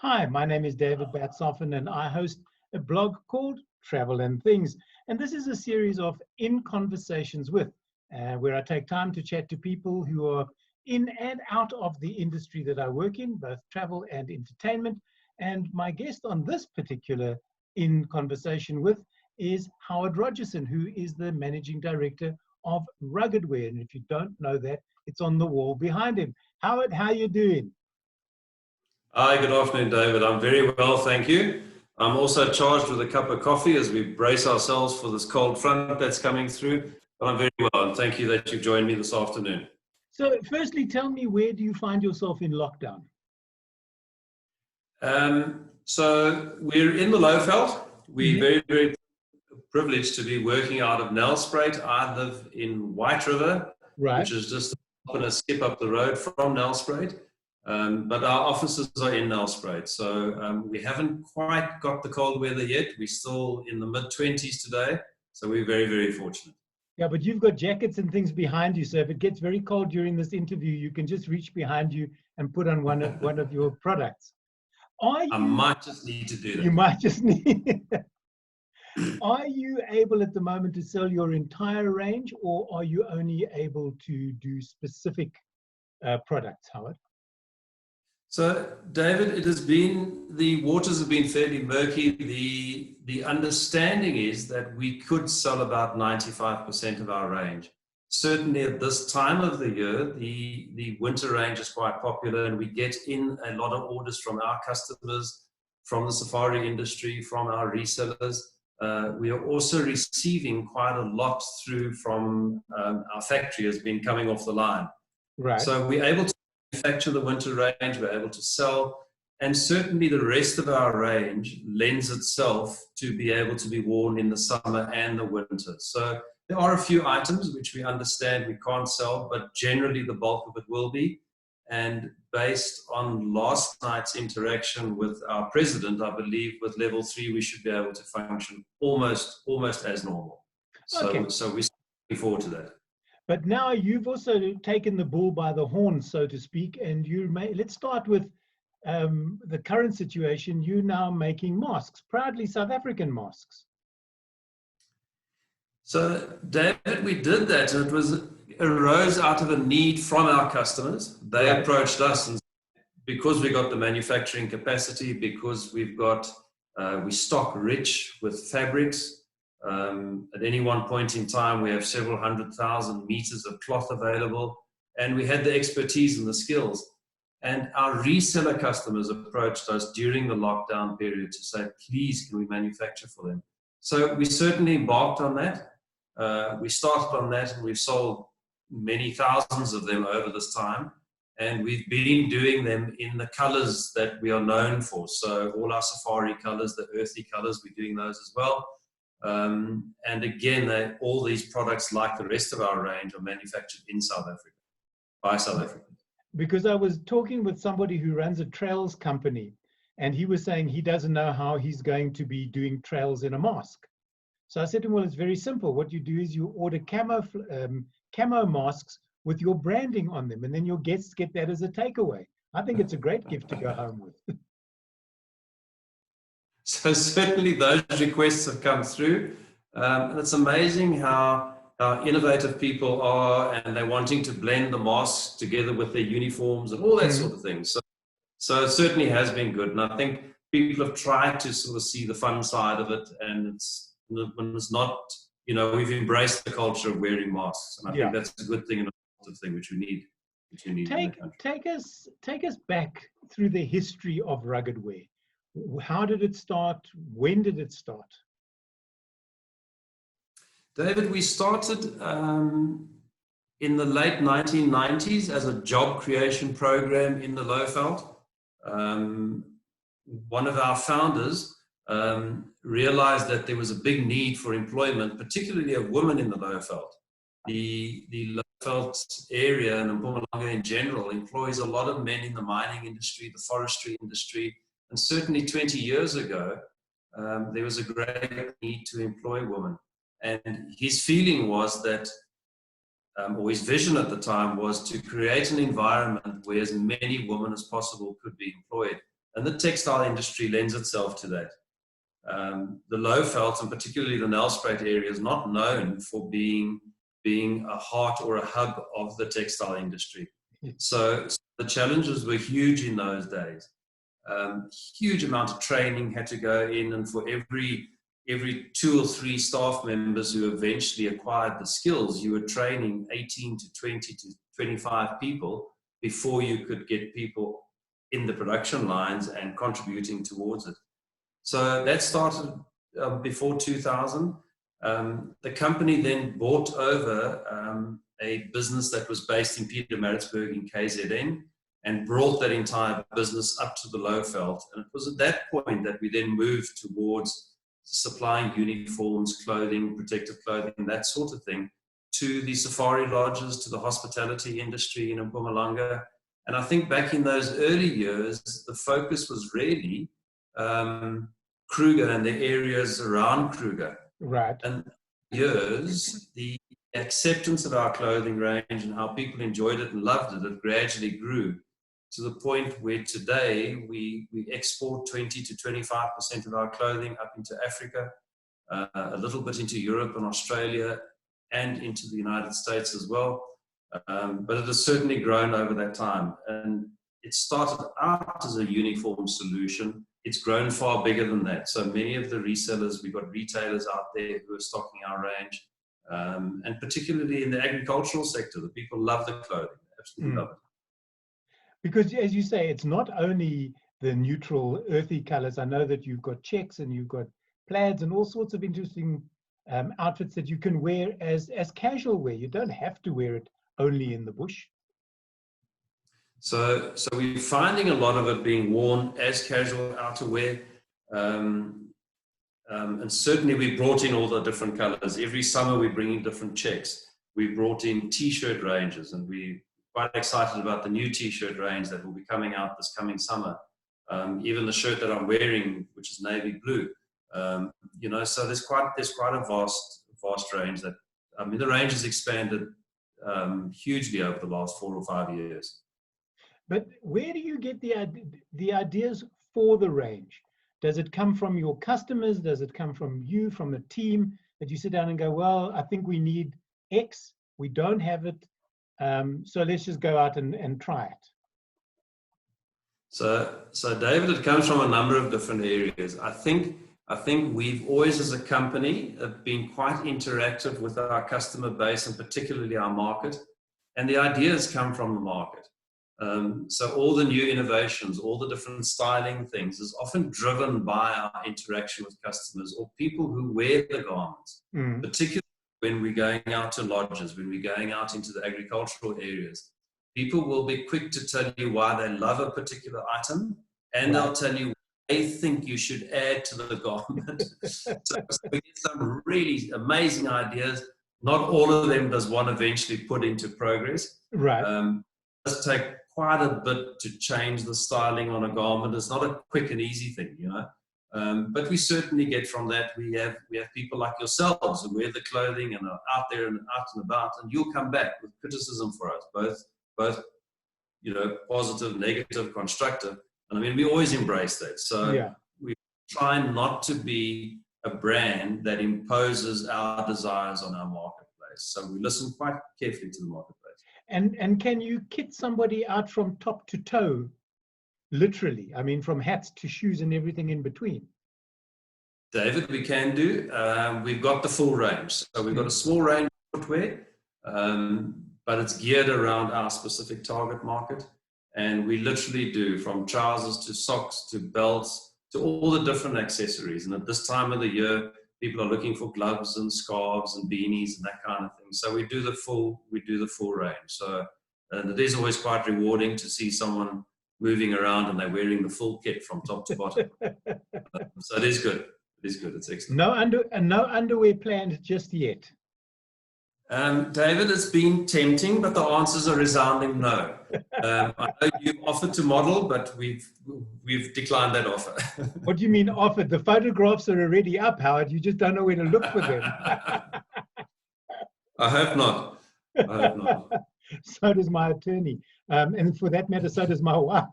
Hi, my name is David Batsoffen and I host a blog called Travel and Things. And this is a series of In Conversations With, where I take time to chat to people who are in and out of the industry that I work in, both travel and entertainment. And my guest on this particular In Conversation With is Howard Rogerson, who is the Managing Director of Ruggedwear. And if you don't know that, it's on the wall behind him. Howard, how are you doing? Hi, good afternoon, David. I'm very well, thank you. I'm also charged with a cup of coffee as we brace ourselves for this cold front that's coming through. But I'm very well, and thank you that you've joined me this afternoon. So firstly, tell me, where do you find yourself in lockdown? So we're in the Lowveld. We're very, very privileged to be working out of Nelspruit. I live in White River, which is just a skip up the road from Nelspruit. But our offices are in Nelspruit, so we haven't quite got the cold weather yet. We're still in the mid-20s today, so we're very, very fortunate. Yeah, but you've got jackets and things behind you, so if it gets very cold during this interview, you can just reach behind you and put on one of your products. I might just need to do that. You might just need. Are you able at the moment to sell your entire range, or are you only able to do specific products, Howard? So, David, the waters have been fairly murky. The understanding is that we could sell about 95% of our range. Certainly at this time of the year, the winter range is quite popular, and we get in a lot of orders from our customers, from the safari industry, from our resellers. We are also receiving quite a lot through from our factory has been coming off the line. Right. So we're able to manufacture the winter range, we're able to sell, and certainly the rest of our range lends itself to be able to be worn in the summer and the winter. So there are a few items which we understand we can't sell, but generally the bulk of it will be. And based on last night's interaction with our president, I believe with level 3 we should be able to function almost as normal. So we're looking forward to that. But now you've also taken the bull by the horns, so to speak, and let's start with the current situation. You're now making masks, proudly South African masks. So, David, we did that, and it arose out of a need from our customers. They approached us, and because we got the manufacturing capacity, because we stock rich with fabrics. At any one point in time, we have several 100,000 meters of cloth available, and we had the expertise and the skills. And our reseller customers approached us during the lockdown period to say, please, can we manufacture for them? So we certainly embarked on that. We started on that, and we've sold many thousands of them over this time. And we've been doing them in the colors that we are known for. So all our safari colors, the earthy colors, we're doing those as well. And again, all these products, like the rest of our range, are manufactured in South Africa, by South Africans. Because I was talking with somebody who runs a trails company, and he was saying he doesn't know how he's going to be doing trails in a mask. So I said to him, well, it's very simple. What you do is you order camo masks with your branding on them, and then your guests get that as a takeaway. I think it's a great gift to go home with. So certainly those requests have come through. And it's amazing how innovative people are, and they're wanting to blend the masks together with their uniforms and all that sort of thing. So it certainly has been good. And I think people have tried to sort of see the fun side of it, and it's not, we've embraced the culture of wearing masks. And I think that's a good thing and a positive thing, which we need. Take us back through the history of Ruggedwear. How did it start? When did it start? David, we started in the late 1990s as a job creation program in the Lowveld. One of our founders realized that there was a big need for employment, particularly of women in the Lowveld. The Lowveld area and Mpumalanga in general employs a lot of men in the mining industry, the forestry industry, and certainly 20 years ago, there was a great need to employ women. And his feeling was that, or his vision at the time was to create an environment where as many women as possible could be employed. And the textile industry lends itself to that. The Lowveld, and particularly the Nelspruit area, is not known for being a heart or a hub of the textile industry. So the challenges were huge in those days. Huge amount of training had to go in, and for every 2 or 3 staff members who eventually acquired the skills, you were training 18 to 20 to 25 people before you could get people in the production lines and contributing towards it. So that started before 2000. The company then bought over a business that was based in Pietermaritzburg in KZN and brought that entire business up to the Lowveld. And it was at that point that we then moved towards supplying uniforms, clothing, protective clothing, that sort of thing, to the safari lodges, to the hospitality industry in Mpumalanga. And I think back in those early years, the focus was really Kruger and the areas around Kruger. Right. And years, the acceptance of our clothing range and how people enjoyed it and loved it, it gradually grew to the point where today we export 20 to 25% of our clothing up into Africa, a little bit into Europe and Australia, and into the United States as well. But it has certainly grown over that time. And it started out as a uniform solution. It's grown far bigger than that. So many of the resellers, we've got retailers out there who are stocking our range. And particularly in the agricultural sector, the people love the clothing, absolutely love it. Because as you say, it's not only the neutral earthy colors. I know that you've got checks and you've got plaids and all sorts of interesting outfits that you can wear as casual wear. You don't have to wear it only in the bush. So we're finding a lot of it being worn as casual outerwear. And certainly we brought in all the different colors. Every summer we bring in different checks. We brought in t-shirt ranges, and we're quite excited about the new t-shirt range that will be coming out this coming summer. Even the shirt that I'm wearing, which is navy blue. So there's quite a vast range that, the range has expanded hugely over the last 4 or 5 years. But where do you get the ideas for the range? Does it come from your customers? Does it come from you, from the team, that you sit down and go, well, I think we need X, we don't have it, so let's just go out and try it? So David, it comes from a number of different areas. I think we've always, as a company, been quite interactive with our customer base, and particularly our market. And the ideas come from the market. So all the new innovations, all the different styling things is often driven by our interaction with customers or people who wear the garments, particularly when we're going out to lodges, when we're going out into the agricultural areas. People will be quick to tell you why they love a particular item, and they'll tell you what they think you should add to the garment. So we get some really amazing ideas. Not all of them does one eventually put into progress. Right. It does take quite a bit to change the styling on a garment. It's not a quick and easy thing, but we certainly get from that. We have people like yourselves who wear the clothing and are out there and out and about, and you'll come back with criticism for us, both positive, negative, constructive. And we always embrace that. So we try not to be a brand that imposes our desires on our marketplace. So we listen quite carefully to the marketplace. And can you kit somebody out from top to toe, literally? From hats to shoes and everything in between. David, we can do. We've got the full range. So we've got a small range of footwear, but it's geared around our specific target market. And we literally do from trousers to socks to belts to all the different accessories. And at this time of the year, people are looking for gloves and scarves and beanies and that kind of thing. So we do the full range. So it is always quite rewarding to see someone moving around and they're wearing the full kit from top to bottom. So it is good. It is good. It's excellent. No underwear planned just yet. David, it's been tempting, but the answers are resounding no. I know you offered to model, but we've declined that offer. What do you mean offered? The photographs are already up, Howard. You just don't know where to look for them. I hope not. So does my attorney. And for that matter, so does my wife.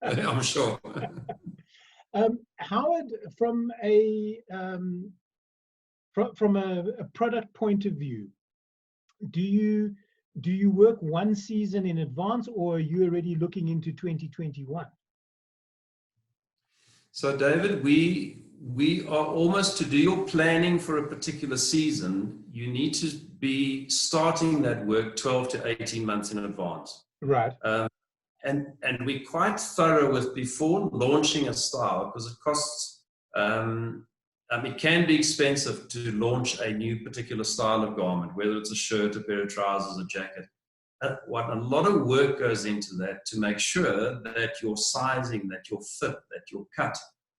I'm sure. Howard, from a product point of view, do you work one season in advance, or are you already looking into 2021? So, David, we are almost, to do your planning for a particular season, you need to be starting that work 12 to 18 months in advance. Right. And we're quite thorough with, before launching a style, because it costs, it can be expensive to launch a new particular style of garment, whether it's a shirt, a pair of trousers, a jacket. A lot of work goes into that to make sure that your sizing, that your fit, that your cut,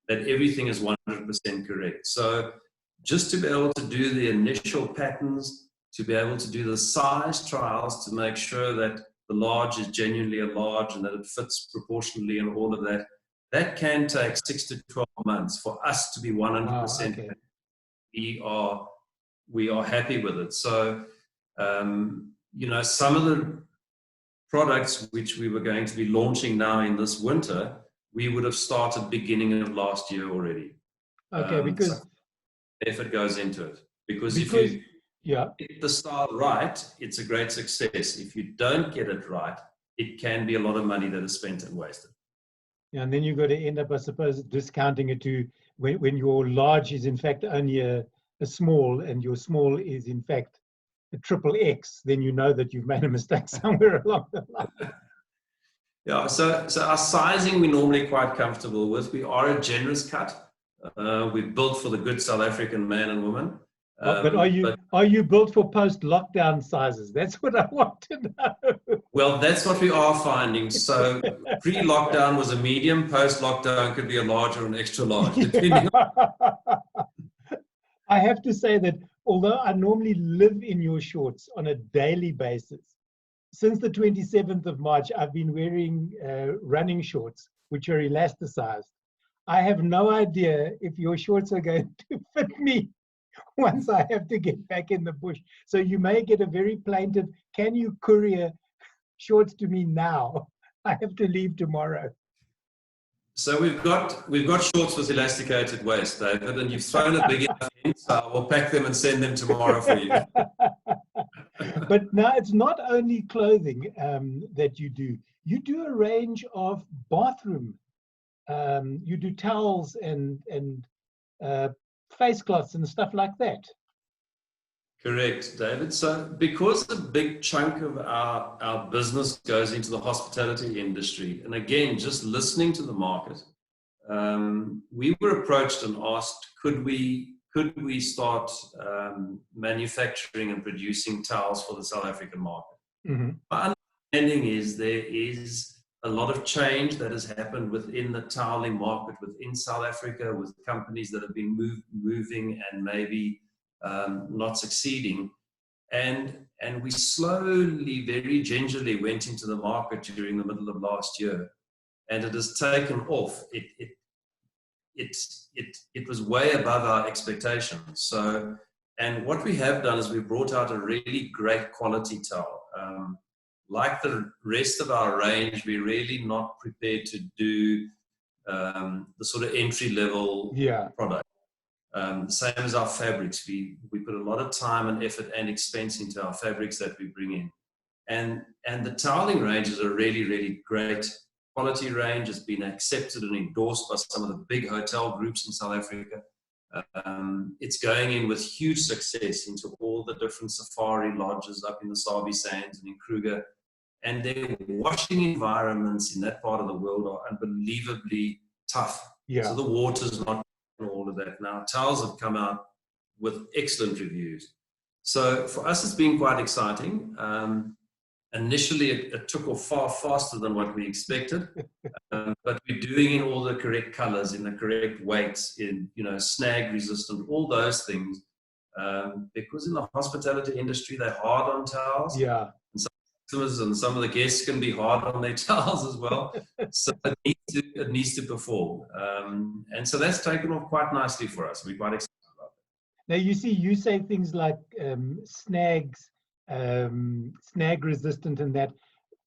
that everything is 100% correct. So just to be able to do the initial patterns, to be able to do the size trials, to make sure that the large is genuinely a large and that it fits proportionally and all of that, that can take 6 to 12 months for us to be 100%. Oh, okay. We are happy with it. So, some of the products which we were going to be launching now in this winter, we would have started beginning of last year already. Okay, because so effort goes into it. Because if you get the style right, it's a great success. If you don't get it right, it can be a lot of money that is spent and wasted. Yeah, and then you've got to end up, I suppose, discounting it to when your large is in fact only a small, and your small is in fact a XXX, then you know that you've made a mistake somewhere along the line. Yeah, so our sizing we're normally quite comfortable with. We are a generous cut. We're built for the good South African man and woman. But are you built for post-lockdown sizes? That's what I want to know. Well, that's what we are finding. So pre-lockdown was a medium. Post-lockdown could be a large or an extra large, depending on. I have to say that although I normally live in your shorts on a daily basis, since the 27th of March, I've been wearing running shorts, which are elasticized. I have no idea if your shorts are going to fit me once I have to get back in the bush. So you may get a very plaintive, can you courier shorts to me now? I have to leave tomorrow. So we've got shorts with elasticated waist, David, and you've thrown a big enough in, so we'll pack them and send them tomorrow for you. But now it's not only clothing that you do. You do a range of bathroom. You do towels and face cloths and stuff like that. Correct, David. So because a big chunk of our business goes into the hospitality industry, and again, just listening to the market, we were approached and asked, could we start manufacturing and producing towels for the South African market? Mm-hmm. My understanding is there is a lot of change that has happened within the toweling market within South Africa, with companies that have been moving and maybe not succeeding. And we slowly, very gingerly went into the market during the middle of last year, and it has taken off. It was way above our expectations. So, and what we have done is we brought out a really great quality towel. Like the rest of our range, we're really not prepared to do the sort of entry-level product. Same as our fabrics. We put a lot of time and effort and expense into our fabrics that we bring in. And the toweling range is a really, really great quality range. It's been accepted and endorsed by some of the big hotel groups in South Africa. It's going in with huge success into all the different safari lodges up in the Sabi Sands and in Kruger. And their washing environments in that part of the world are unbelievably tough. Yeah. So the water's not all of that. Now, towels have come out with excellent reviews. So for us, it's been quite exciting. Initially, it took off far faster than what we expected, but we're doing in all the correct colors, in the correct weights, in snag resistant, all those things. Because in the hospitality industry, they're hard on towels. Yeah. And some of the guests can be hard on their towels as well. So it needs to perform. And so that's taken off quite nicely for us. We're quite excited about it. Now, you say things like snags snag resistant, and that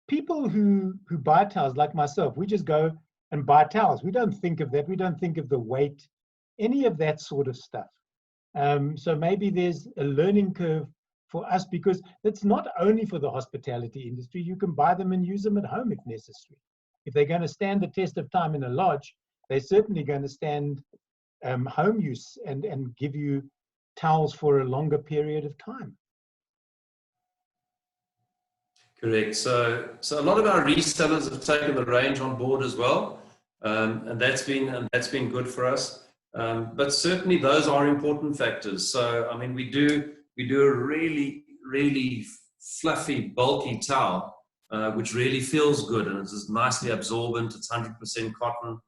people who buy towels, like myself, we just go and buy towels. We don't think of that. We don't think of the weight, any of that sort of stuff. So maybe there's a learning curve for us, because it's not only for the hospitality industry. You can buy them and use them at home if necessary. If they're going to stand the test of time in a lodge, they're certainly going to stand home use and give you towels for a longer period of time. Correct. So a lot of our resellers have taken the range on board as well, and that's been good for us. But certainly those are important factors. So I mean, we do a really fluffy, bulky towel, which really feels good, and it's just nicely absorbent. It's 100% cotton,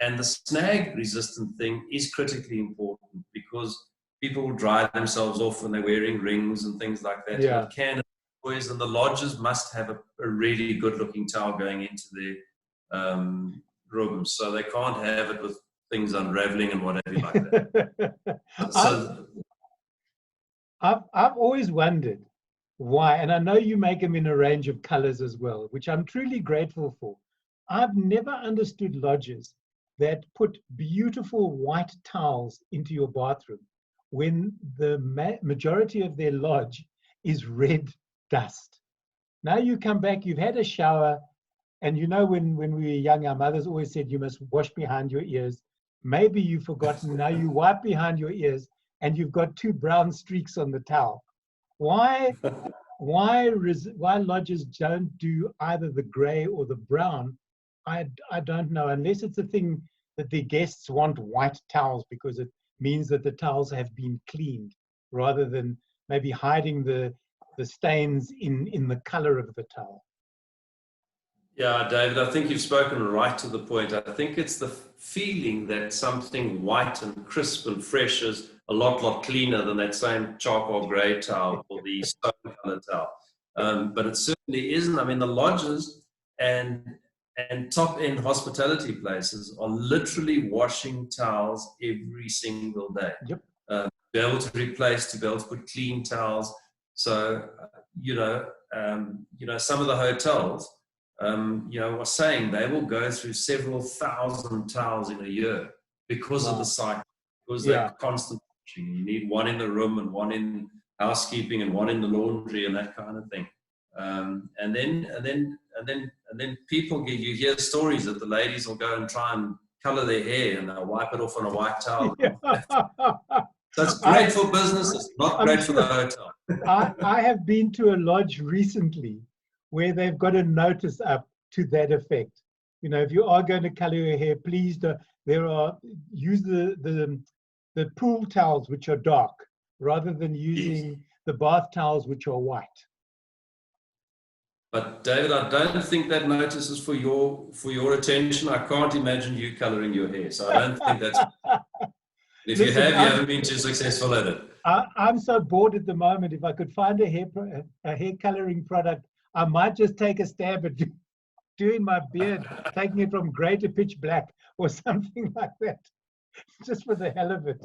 and the snag resistant thing is critically important, because people will dry themselves off when they're wearing rings and things like that. Yeah. And it can, and the lodges must have a really good looking towel going into their rooms, so they can't have it with things unraveling and whatever like that. So I've always wondered why, and I know you make them in a range of colors as well, which I'm truly grateful for. I've never understood lodges that put beautiful white towels into your bathroom when the majority of their lodge is red dust. Now you come back, you've had a shower, and you know, when we were young, our mothers always said you must wash behind your ears. Maybe you've forgotten. Now you wipe behind your ears and you've got 2 brown streaks on the towel. Why lodges don't do either the gray or the brown, I don't know, unless it's a thing that the guests want white towels because it means that the towels have been cleaned, rather than maybe hiding the stains in the color of the towel. Yeah, David, I think you've spoken right to the point. I think it's the feeling that something white and crisp and fresh is a lot cleaner than that same charcoal gray towel or the stone color towel. But it certainly isn't. I mean, the lodges and top-end hospitality places are literally washing towels every single day. Yep. To be able to replace, to be able to put clean towels. So, some of the hotels, are saying they will go through several thousand towels in a year because of the cycle, because they're constant washing. You need one in the room and one in housekeeping and one in the laundry and that kind of thing. And then people you hear stories that the ladies will go and try and color their hair and they'll wipe it off on a white towel. Yeah. So it's great for business. It's not great for the hotel. I have been to a lodge recently where they've got a notice up to that effect. You know, if you are going to color your hair, please use the pool towels, which are dark, rather than using the bath towels, which are white. But David, I don't think that notice is for your attention. I can't imagine you coloring your hair, so I don't think that's. If you haven't been too successful at it. I'm so bored at the moment. If I could find a hair coloring product, I might just take a stab at doing my beard, taking it from grey to pitch black or something like that, just for the hell of it.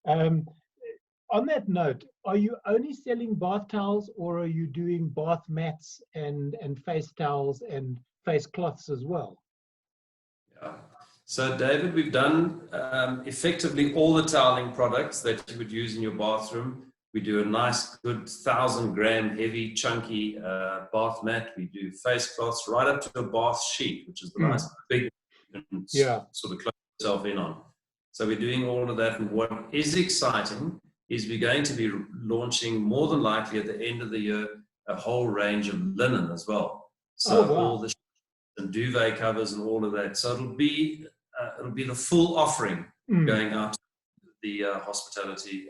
On that note, are you only selling bath towels, or are you doing bath mats and face towels and face cloths as well? Yeah. So David, we've done effectively all the toweling products that you would use in your bathroom. We do a nice, good 1,000-gram, heavy, chunky bath mat. We do face cloths right up to a bath sheet, which is the nice, big, sort of close yourself in on. So we're doing all of that. And what is exciting is we're going to be launching, more than likely at the end of the year, a whole range of linen as well. So all the and duvet covers and all of that. So it'll be the full offering going out to the hospitality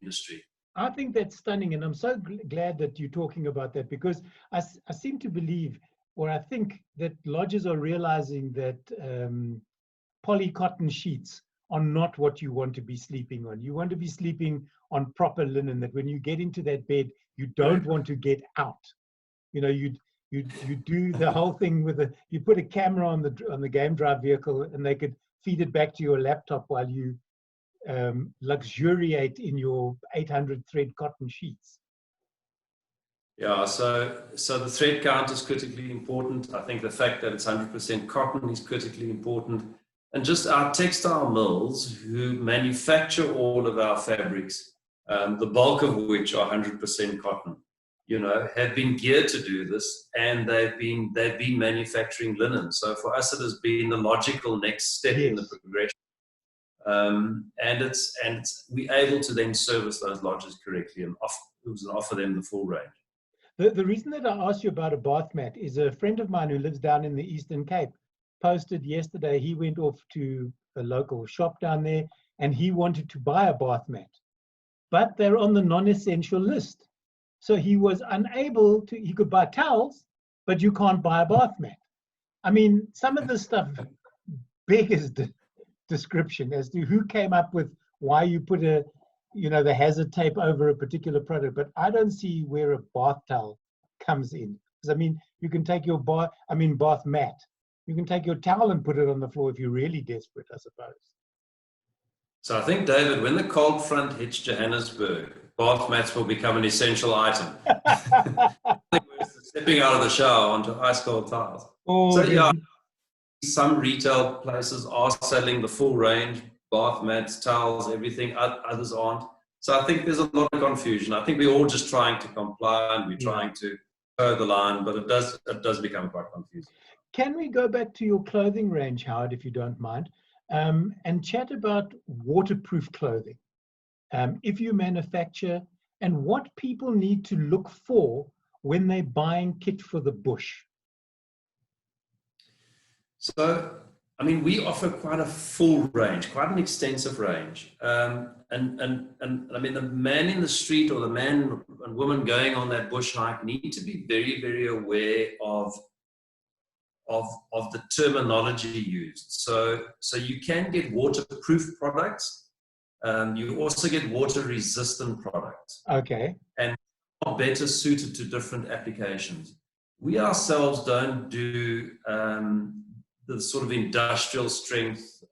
industry. I think that's stunning, and I'm so glad that you're talking about that, because I seem to believe, or I think that lodges are realizing that polycotton sheets are not what you want to be sleeping on. You want to be sleeping on proper linen, that when you get into that bed, you don't want to get out. You know, you do the whole thing with you put a camera on the game drive vehicle, and they could feed it back to your laptop while you luxuriate in your 800 thread cotton sheets. Yeah, so the thread count is critically important. I think the fact that it's 100% cotton is critically important. And just our textile mills who manufacture all of our fabrics, the bulk of which are 100% cotton, have been geared to do this, and they've been manufacturing linen. So for us, it has been the logical next step in the Yes. progression. We're able to then service those lodges correctly and offer them the full range. The reason that I asked you about a bath mat is a friend of mine who lives down in the Eastern Cape posted yesterday. He went off to a local shop down there and he wanted to buy a bath mat, but they're on the non-essential list. So he was unable to, he could buy towels, but you can't buy a bath mat. I mean, some of the stuff beggars description as to who came up with why you put the hazard tape over a particular product, but I don't see where a bath towel comes in. Because I mean, you can take your bath mat. You can take your towel and put it on the floor if you're really desperate, I suppose. So I think, David, when the cold front hits Johannesburg, bath mats will become an essential item. Stepping out of the shower onto ice cold tiles. Oh, so yeah, some retail places are selling the full range, bath mats, towels, everything. Others aren't. So I think there's a lot of confusion. I think we're all just trying to comply and we're trying to toe the line, but it does become quite confusing. Can we go back to your clothing range, Howard, if you don't mind, and chat about waterproof clothing? If you manufacture, and what people need to look for when they're buying kit for the bush. So, I mean, we offer quite a full range, quite an extensive range. And I mean, the man in the street or the man and woman going on that bush hike need to be very, very aware of the terminology used. So you can get waterproof products. You also get water-resistant products. Okay. And are better suited to different applications. We ourselves don't do the sort of industrial strength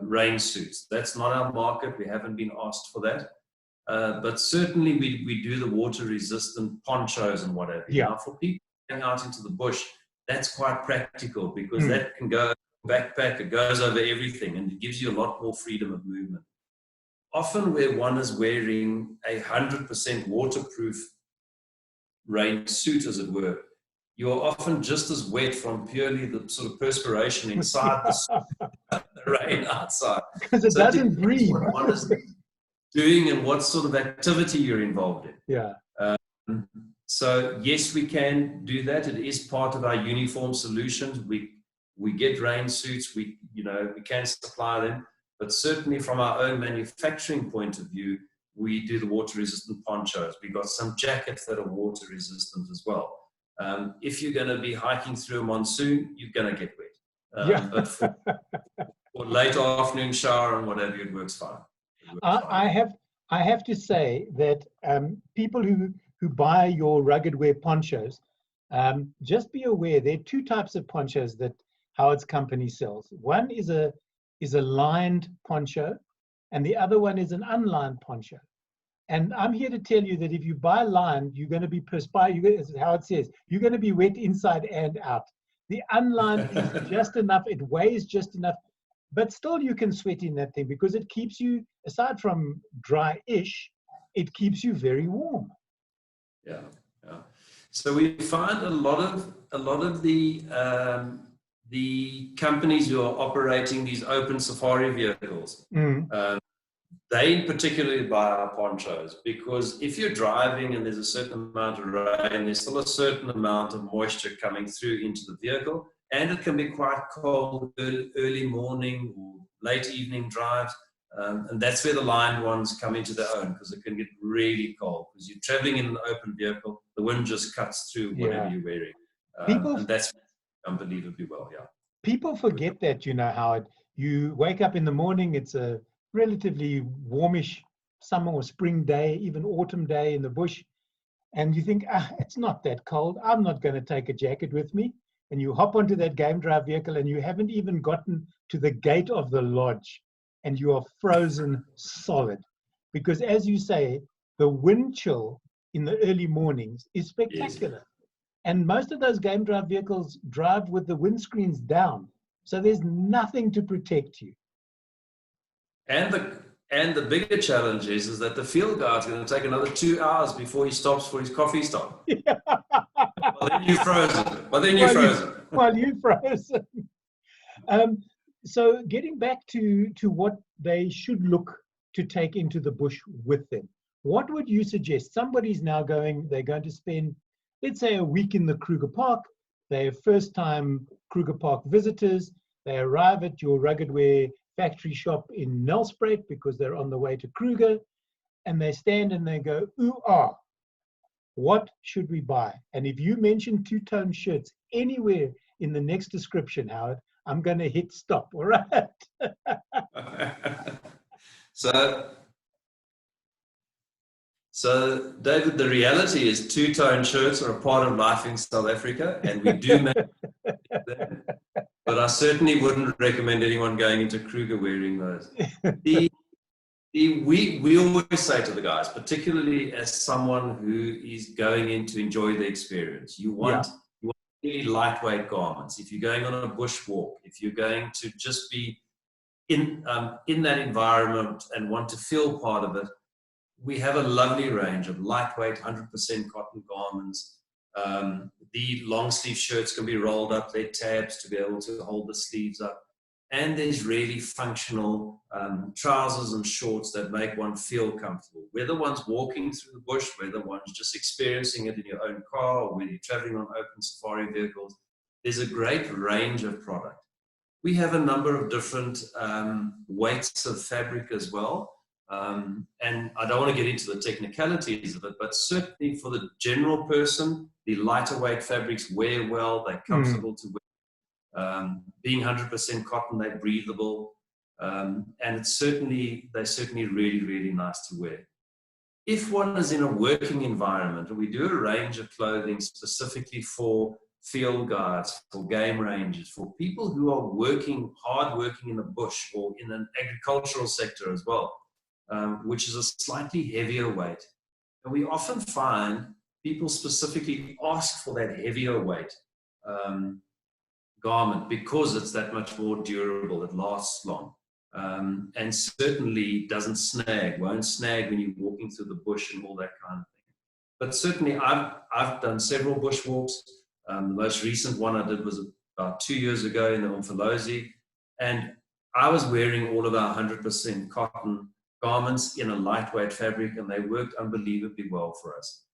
rain suits. That's not our market. We haven't been asked for that. But certainly we do the water-resistant ponchos and whatever. Yeah. Now, for people going out into the bush, that's quite practical because that can go backpack, it goes over everything, and it gives you a lot more freedom of movement. Often where one is wearing 100% waterproof rain suit, as it were, you're often just as wet from purely the sort of perspiration inside the rain outside. Because it doesn't breathe. What one is doing and what sort of activity you're involved in. Yeah. So yes, we can do that. It is part of our uniform solutions. We get rain suits. We can supply them, but certainly from our own manufacturing point of view, we do the water-resistant ponchos. We've got some jackets that are water-resistant as well. If you're going to be hiking through a monsoon, you're going to get wet. But for late afternoon shower and whatever, it works fine. I have to say that people who buy your rugged wear ponchos, just be aware there are two types of ponchos that Howard's company sells. One is a lined poncho, and the other one is an unlined poncho. And I'm here to tell you that if you buy lined, you're going to be perspired. As Howard says, you're going to be wet inside and out. The unlined is just enough. It weighs just enough. But still you can sweat in that thing because it keeps you, aside from dry-ish, it keeps you very warm. Yeah. So we find a lot of the companies who are operating these open safari vehicles, they particularly buy our ponchos because if you're driving and there's a certain amount of rain, there's still a certain amount of moisture coming through into the vehicle, and it can be quite cold early morning or late evening drives, and that's where the lined ones come into their own because it can get really cold because you're traveling in an open vehicle, the wind just cuts through whatever you're wearing, and that's unbelievably well. Yeah. People forget that, Howard. You wake up in the morning, it's a relatively warmish summer or spring day, even autumn day in the bush, and you think, it's not that cold. I'm not going to take a jacket with me. And you hop onto that game drive vehicle and you haven't even gotten to the gate of the lodge and you are frozen solid. Because as you say, the wind chill in the early mornings is spectacular. And most of those game drive vehicles drive with the windscreens down. So there's nothing to protect you. And the bigger challenge is that the field guard's going to take another 2 hours before he stops for his coffee stop. Yeah. Well, then you're frozen. While you're frozen. So getting back to what they should look to take into the bush with them, what would you suggest? Somebody's now they're going to spend, let's say, a week in the Kruger Park. They're first-time Kruger Park visitors. They arrive at your rugged wear factory shop in Nelspruit because they're on the way to Kruger, and they stand and they go, ooh, ah, what should we buy? And if you mention two-tone shirts anywhere in the next description, Howard, I'm going to hit stop, all right? So, David, the reality is two-tone shirts are a part of life in South Africa, and we do make them. But I certainly wouldn't recommend anyone going into Kruger wearing those. We always say to the guys, particularly as someone who is going in to enjoy the experience, you want really lightweight garments. If you're going on a bushwalk, if you're going to just be in that environment and want to feel part of it, we have a lovely range of lightweight, 100% cotton garments. The long sleeve shirts can be rolled up, they're tabs to be able to hold the sleeves up. And there's really functional trousers and shorts that make one feel comfortable. Whether one's walking through the bush, whether one's just experiencing it in your own car, or whether you're traveling on open safari vehicles, there's a great range of product. We have a number of different weights of fabric as well. And I don't want to get into the technicalities of it, but certainly for the general person, the lighter weight fabrics wear well, they're comfortable to wear. Being 100% cotton, they're breathable. And they're certainly really, really nice to wear. If one is in a working environment, and we do a range of clothing specifically for field guards, for game rangers, for people who are hard working in the bush or in an agricultural sector as well, which is a slightly heavier weight. And we often find people specifically ask for that heavier weight garment because it's that much more durable, it lasts long, and certainly won't snag when you're walking through the bush and all that kind of thing. But certainly I've done several bushwalks. The most recent one I did was about 2 years ago in the Umfolozi, and I was wearing all of our 100% cotton garments in a lightweight fabric, and they worked unbelievably well for us.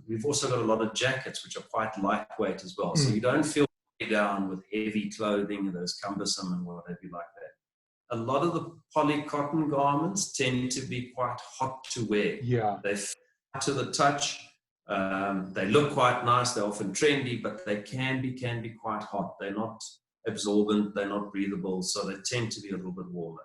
We've also got a lot of jackets which are quite lightweight as well, so you don't feel down with heavy clothing and those cumbersome and what have you like that. A lot of the poly cotton garments tend to be quite hot to wear. They feel to the touch. They look quite nice. They're often trendy, but they can be quite hot. They're not absorbent. They're not breathable, so they tend to be a little bit warmer.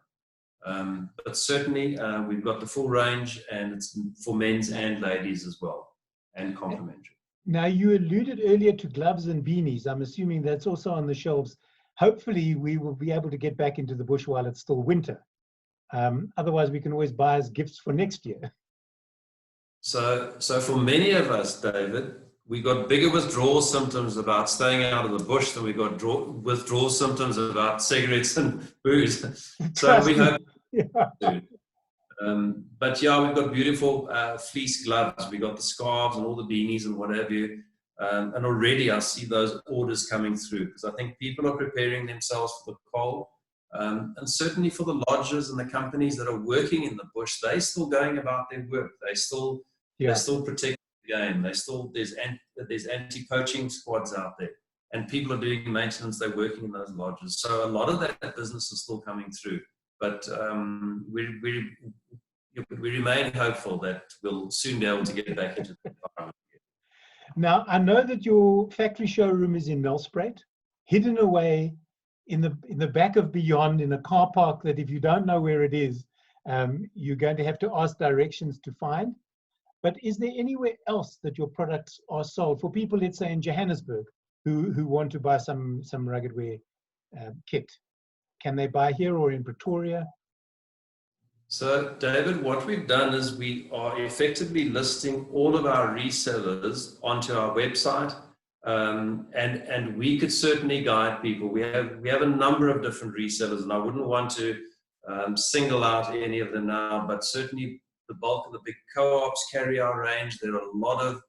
But certainly we've got the full range, and it's for men's and ladies as well, and complementary. Now, you alluded earlier to gloves and beanies. I'm assuming that's also on the shelves. Hopefully we will be able to get back into the bush while it's still winter. Otherwise we can always buy as gifts for next year. So for many of us, David, we got bigger withdrawal symptoms about staying out of the bush than we got withdrawal symptoms about cigarettes and booze. So we hope. But yeah, we've got beautiful fleece gloves. We got the scarves and all the beanies and what have you. And already I see those orders coming through because I think people are preparing themselves for the cold. And certainly for the lodges and the companies that are working in the bush, they're still going about their work. They're still protecting the game. There's anti-poaching squads out there, and people are doing maintenance. They're working in those lodges. So a lot of that business is still coming through. But we remain hopeful that we'll soon be able to get back into the environment. Now, I know that your factory showroom is in Nelspruit, hidden away in the back of Beyond, in a car park that if you don't know where it is, you're going to have to ask directions to find. But is there anywhere else that your products are sold for people, let's say in Johannesburg, who want to buy some rugged wear kit? Can they buy here or in Pretoria? So, David, what we've done is we are effectively listing all of our resellers onto our website, and we could certainly guide people. We have a number of different resellers, and I wouldn't want to single out any of them now, but certainly the bulk of the big co-ops carry our range. There are a lot of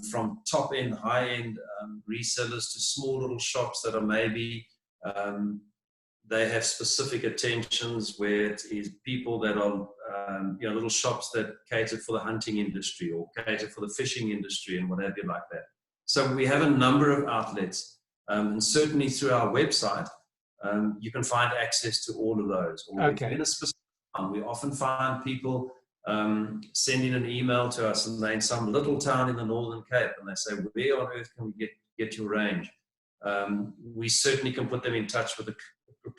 from top-end, high-end resellers to small little shops that are maybe they have specific attentions where it is people that are, little shops that cater for the hunting industry or cater for the fishing industry and whatever like that. So we have a number of outlets, and certainly through our website, you can find access to all of those. Or if you're in a specific town, we often find people sending an email to us and they're in some little town in the Northern Cape and they say, where on earth can we get your range? We certainly can put them in touch with the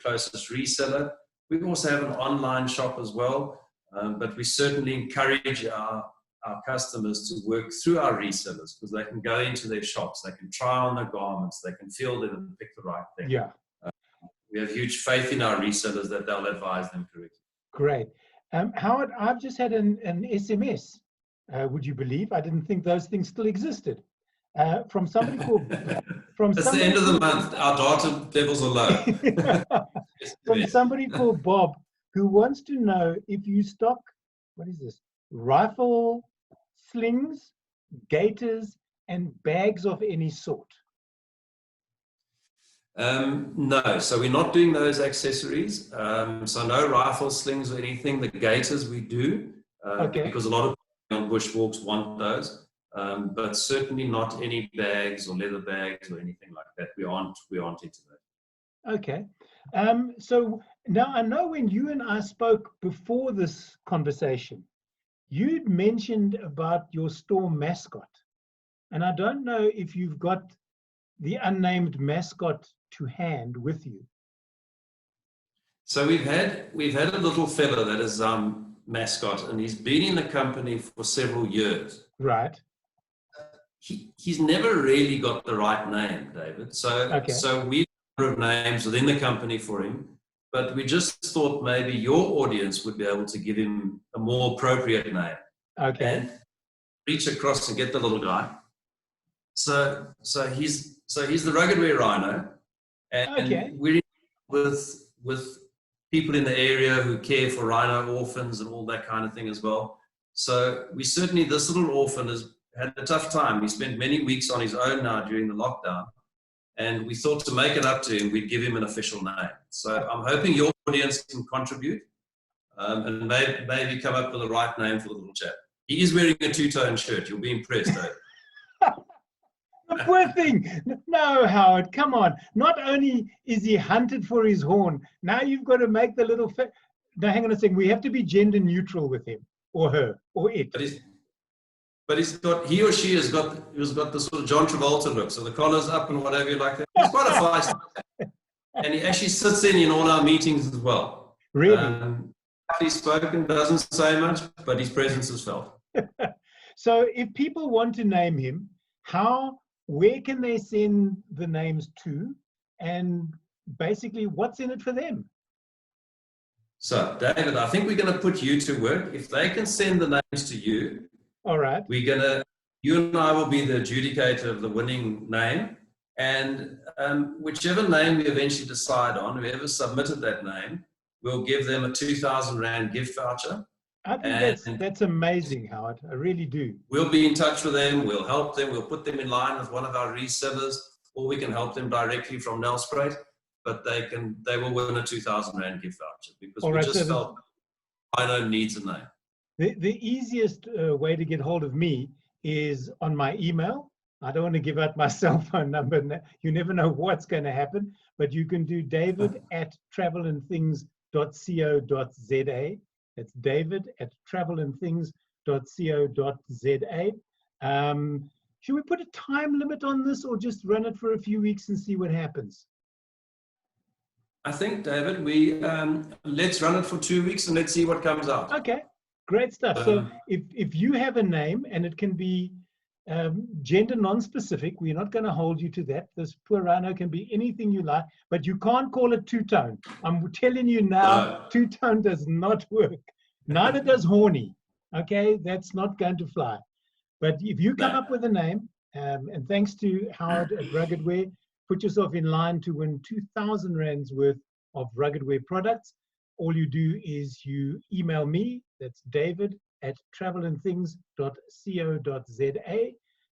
closest reseller. We also have an online shop as well, but we certainly encourage our customers to work through our resellers because they can go into their shops, they can try on their garments, they can feel them and pick the right thing. Yeah. We have huge faith in our resellers that they'll advise them correctly. Great. Howard, I've just had an SMS. Would you believe? I didn't think those things still existed. From somebody called... It's the end of the month. Our data levels are low. From somebody called Bob, who wants to know if you stock, what is this? Rifle slings, gaiters, and bags of any sort. No, so we're not doing those accessories. So no rifle slings or anything. The gaiters we do, because a lot of people on bushwalks want those. But certainly not any bags or leather bags or anything like that. We aren't into that. Okay. So now I know when you and I spoke before this conversation, you'd mentioned about your store mascot. And I don't know if you've got the unnamed mascot to hand with you. So we've had a little fella that is mascot, and he's been in the company for several years. Right. He's never really got the right name, David. So we have a number of names within the company for him, but we just thought maybe your audience would be able to give him a more appropriate name. Okay. And reach across and get the little guy. So he's the rugged wear rhino, and we're with people in the area who care for rhino orphans and all that kind of thing as well. So this little orphan has had a tough time. He spent many weeks on his own now during the lockdown, and we thought to make it up to him, we'd give him an official name. So I'm hoping your audience can contribute and maybe come up with the right name for the little chap. He is wearing a two-tone shirt. You'll be impressed, eh? The poor thing. No, Howard, come on. Not only is he hunted for his horn, now you've got to make the little... Now, hang on a second. We have to be gender neutral with him or her or it. But he or she has got the sort of John Travolta look, so the collar's up and whatever you like that. He's quite a feisty. And he actually sits in all our meetings as well. Really? He's spoken, doesn't say much, but his presence is felt. So if people want to name him, where can they send the names to? And basically, what's in it for them? So, David, I think we're going to put you to work. If they can send the names to you, all right. You and I will be the adjudicator of the winning name, and whichever name we eventually decide on, whoever submitted that name, we'll give them a 2,000 Rand gift voucher. I think that's amazing, Howard. I really do. We'll be in touch with them. We'll help them. We'll put them in line with one of our resellers, or we can help them directly from Nelspruit. But they will win a 2,000 Rand gift voucher because we just felt Rhino needs a name. The easiest way to get hold of me is on my email. I don't want to give out my cell phone number. You never know what's going to happen, but you can do david@travelandthings.co.za. That's david@travelandthings.co.za. Should we put a time limit on this or just run it for a few weeks and see what happens? I think, David, let's run it for 2 weeks and let's see what comes out. Okay. Great stuff. So if you have a name and it can be gender non-specific, we're not going to hold you to that. This poor rhino can be anything you like, but you can't call it two-tone. I'm telling you now, two-tone does not work. Neither does horny. Okay, that's not going to fly. But if you come up with a name, and thanks to Howard at Rugged Wear, put yourself in line to win 2,000 rands worth of Rugged Wear products. All you do is you email me, that's david@travelandthings.co.za,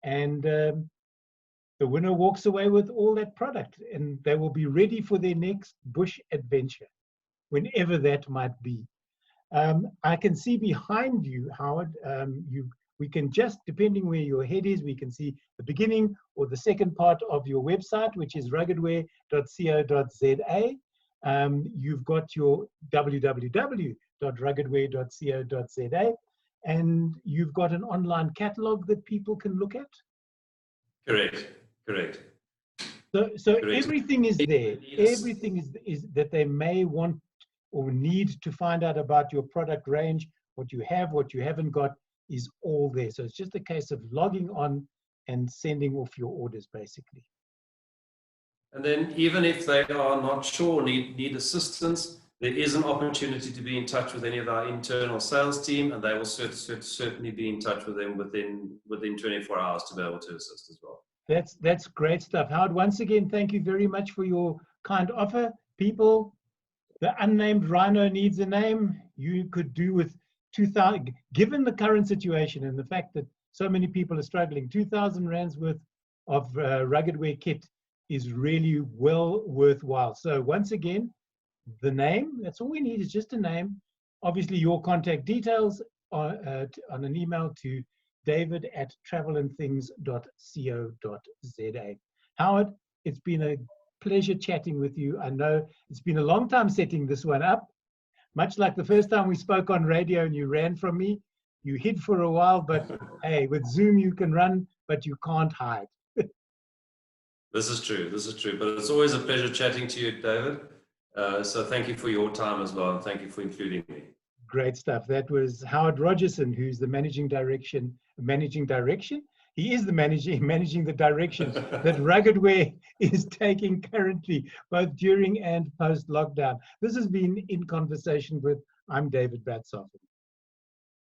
and the winner walks away with all that product, and they will be ready for their next bush adventure, whenever that might be. I can see behind you, Howard, we can just, depending where your head is, we can see the beginning or the second part of your website, which is ruggedwear.co.za. You've got your www.ruggedwear.co.za, and you've got an online catalog that people can look at. Correct. So everything is there. Everything is that they may want or need to find out about your product range, what you have, what you haven't got, is all there. So it's just a case of logging on and sending off your orders, basically. And then even if they are not sure, need assistance, there is an opportunity to be in touch with any of our internal sales team, and they will certainly be in touch with them within 24 hours to be able to assist as well. That's great stuff. Howard, once again, thank you very much for your kind offer. People, the unnamed rhino needs a name. You could do with 2,000, given the current situation and the fact that so many people are struggling, 2,000 rands worth of Rugged Wear kit is really well worthwhile. So once again, the name, that's all we need, is just a name. Obviously your contact details on an email to david@travelandthings.co.za. Howard, it's been a pleasure chatting with you. I know it's been a long time setting this one up, much like the first time we spoke on radio and you ran from me. You hid for a while, but hey, with Zoom you can run, but you can't hide. This is true, but it's always a pleasure chatting to you, David. So thank you for your time as well, and thank you for including me. Great stuff. That was Howard Rogerson, who's the managing direction. He is the managing the direction that Rugged Wear is taking currently, both during and post lockdown. This has been In Conversation with, I'm David Batsoff.